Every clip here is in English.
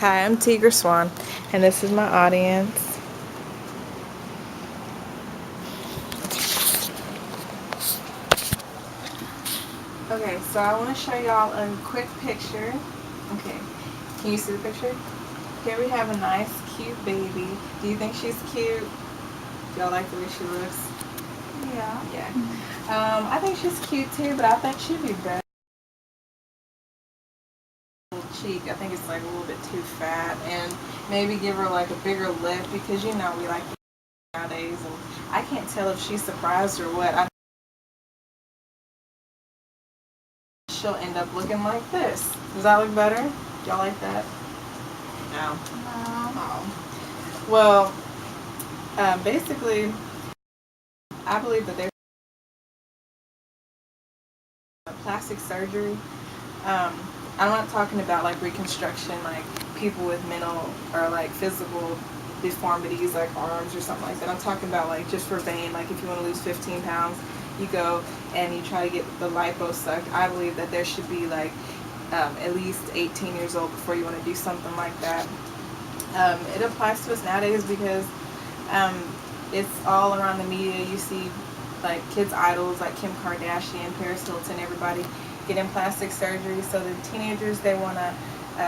Hi, I'm Tiger Swan, and this is my audience. Okay, so I want to show y'all a quick picture. Okay, can you see the picture? Here we have a nice, cute baby. Do you think she's cute? Do y'all like the way she looks? Yeah. I think she's cute too, but I think she'd be better. Cheek, I think it's like a little bit too fat, and maybe give her like a bigger lip because you know we like nowadays, and I can't tell if she's surprised or what. She'll end up looking like this. Does that look better? Y'all like that? No. Oh. Well, basically, I believe that there's plastic surgery. I'm not talking about like reconstruction, like people with mental or like physical deformities, like arms or something like that. I'm talking about like just for vein, like if you want to lose 15 pounds, you go and you try to get the lipo sucked. I believe that there should be like at least 18 years old before you want to do something like that. It applies to us nowadays because it's all around the media. You see like kids idols like Kim Kardashian, Paris Hilton, everybody getting plastic surgery. So the teenagers, they want to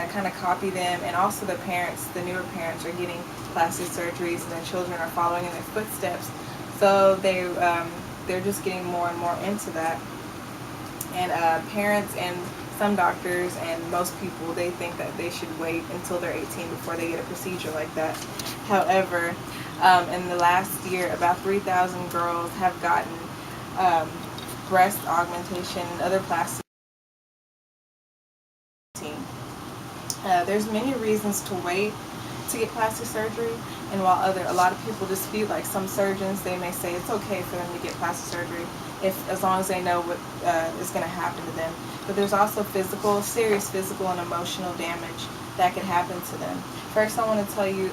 kind of copy them, and also the parents, the newer parents, are getting plastic surgeries, and their children are following in their footsteps. So they're just getting more and more into that. And parents and some doctors and most people, they think that they should wait until they're 18 before they get a procedure like that. However, in the last year, about 3,000 girls have gotten breast augmentation and other plastic. There's many reasons to wait to get plastic surgery, and while a lot of people dispute, like some surgeons, they may say it's okay for them to get plastic surgery as long as they know what is going to happen to them. But there's also serious physical and emotional damage that could happen to them. First, I want to tell you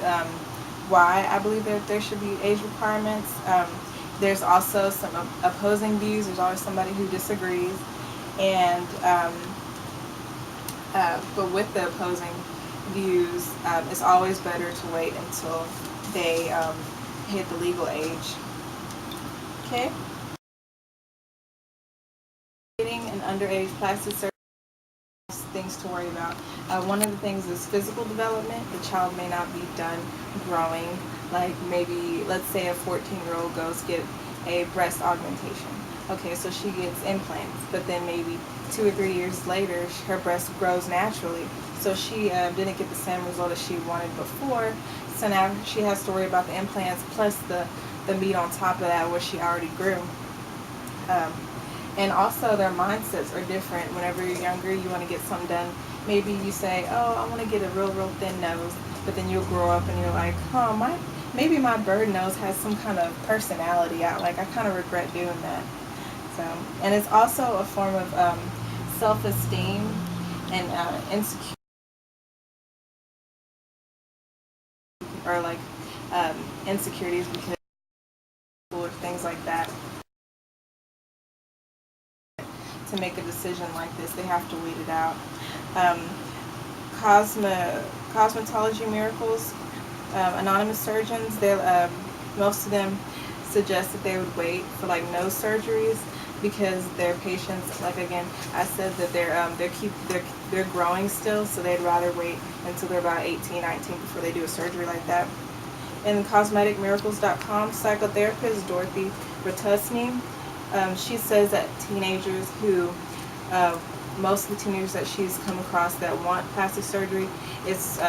why I believe that there should be age requirements. There's also some opposing views. There's always somebody who disagrees, and but with the opposing views, it's always better to wait until they hit the legal age. Okay? Getting an underage plastic surgery, things to worry about. One of the things is physical development. The child may not be done growing. Like maybe, let's say a 14-year-old goes get a breast augmentation. Okay, so she gets implants, but then maybe 2 or 3 years later, her breast grows naturally. So she didn't get the same result as she wanted before. So now she has to worry about the implants plus the meat on top of that where she already grew. And also their mindsets are different. Whenever you're younger, you want to get something done. Maybe you say, oh, I want to get a real thin nose. But then you'll grow up and you're like, maybe my bird nose has some kind of personality. I kind of regret doing that. So, and it's also a form of self-esteem and insecurity, or like insecurities because or things like that. To make a decision like this, they have to wait it out. Um, Cosmetology miracles, anonymous surgeons, most of them suggest that they would wait for like nose surgeries because their patients, like again, I said that they're growing still, so they'd rather wait until they're about 18, 19 before they do a surgery like that. In cosmeticmiracles.com, psychotherapist Dorothy Ratusny, she says that teenagers who, most of the teenagers that she's come across that want plastic surgery, it's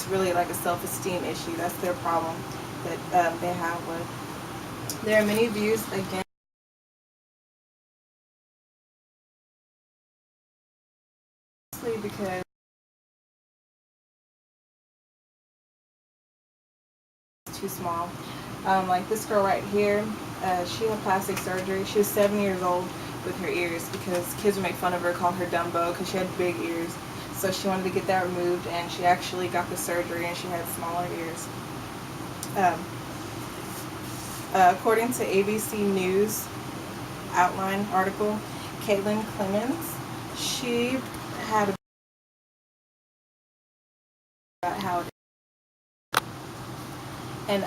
really like a self-esteem issue. That's their problem that they have with. There are many views against because it's too small. Like this girl right here, she had plastic surgery. She was 7 years old with her ears because kids would make fun of her, call her Dumbo because she had big ears. So she wanted to get that removed, and she actually got the surgery, and she had smaller ears. According to ABC News Outline article, Caitlin Clemens, she had a about how it is. And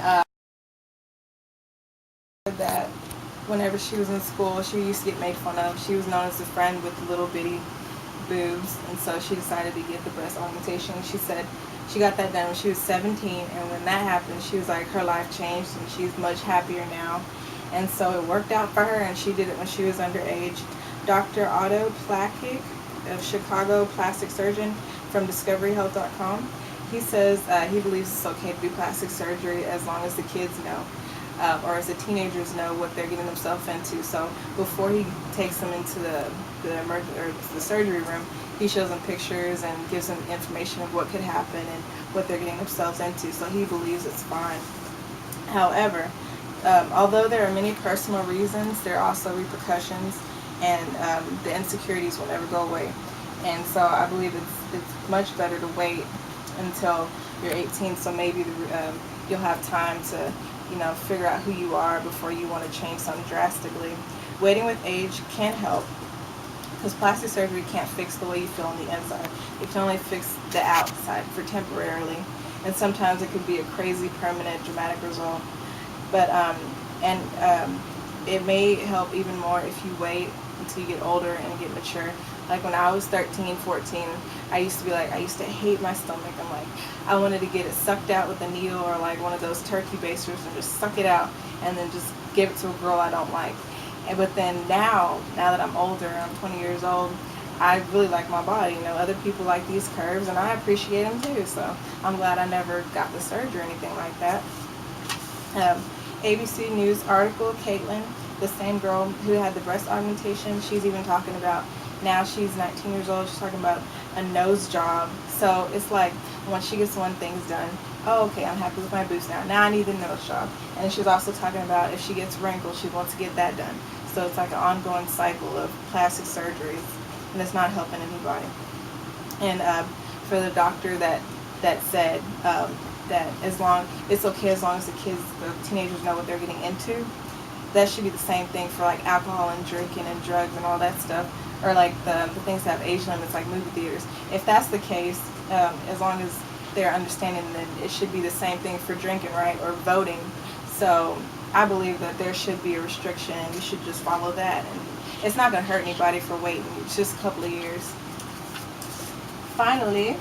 that whenever she was in school, she used to get made fun of. She was known as a friend with little bitty boobs, and so she decided to get the breast augmentation. She said she got that done when she was 17, and when that happened, she was like, her life changed, and she's much happier now. And so it worked out for her, and she did it when she was underage. Dr. Otto Plakic, a Chicago plastic surgeon from DiscoveryHealth.com, he says he believes it's okay to do plastic surgery as long as the kids know, or as the teenagers know what they're getting themselves into. So before he takes them into the surgery room, he shows them pictures and gives them information of what could happen and what they're getting themselves into. So he believes it's fine. However, although there are many personal reasons, there are also repercussions, and the insecurities will never go away. And so I believe it's much better to wait until you're 18, so maybe you'll have time to figure out who you are before you want to change something drastically. Waiting with age can help, because plastic surgery can't fix the way you feel on the inside. It can only fix the outside for temporarily, and sometimes it could be a crazy, permanent, dramatic result. But it may help even more if you wait until you get older and get mature. Like when I was 13, 14, I used to hate my stomach. I'm like, I wanted to get it sucked out with a needle or like one of those turkey basters and just suck it out and then just give it to a girl I don't like. But then now that I'm older, I'm 20 years old, I really like my body. Other people like these curves, and I appreciate them too. So I'm glad I never got the surgery or anything like that. ABC News article, Caitlyn, the same girl who had the breast augmentation, she's even talking about, now she's 19 years old, she's talking about a nose job. So it's like, once she gets one thing's done, oh, okay, I'm happy with my boobs now. Now I need the nose job. And she's also talking about if she gets wrinkles, she wants to get that done. So it's like an ongoing cycle of plastic surgeries, and it's not helping anybody. And for the doctor that said that it's okay as long as the teenagers know what they're getting into, that should be the same thing for like alcohol and drinking and drugs and all that stuff, or like the things that have age limits like movie theaters. If that's the case, as long as they're understanding that it should be the same thing for drinking, right, or voting. So I believe that there should be a restriction, and you should just follow that. And it's not going to hurt anybody for waiting. It's just a couple of years. Finally,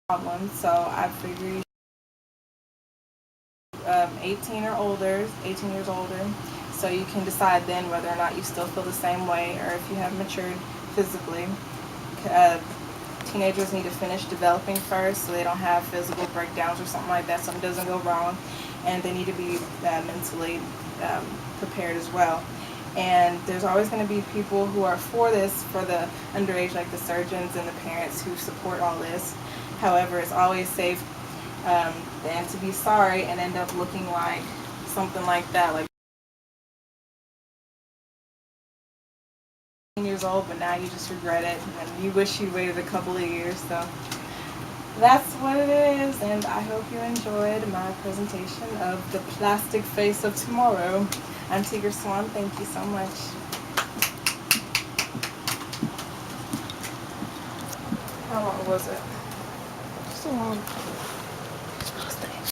problem. So I figured 18 years older, so you can decide then whether or not you still feel the same way or if you have matured physically. Teenagers need to finish developing first so they don't have physical breakdowns or something like that, something doesn't go wrong, and they need to be mentally prepared as well. And there's always going to be people who are for this, for the underage, like the surgeons and the parents who support all this. However, it's always safe than to be sorry and end up looking like something like that, like years old, but now you just regret it and you wish you waited a couple of years. So that's what it is, and I hope you enjoyed my presentation of the plastic face of tomorrow. I'm Tigger Swan. Thank you so much. How long was it? Just a long.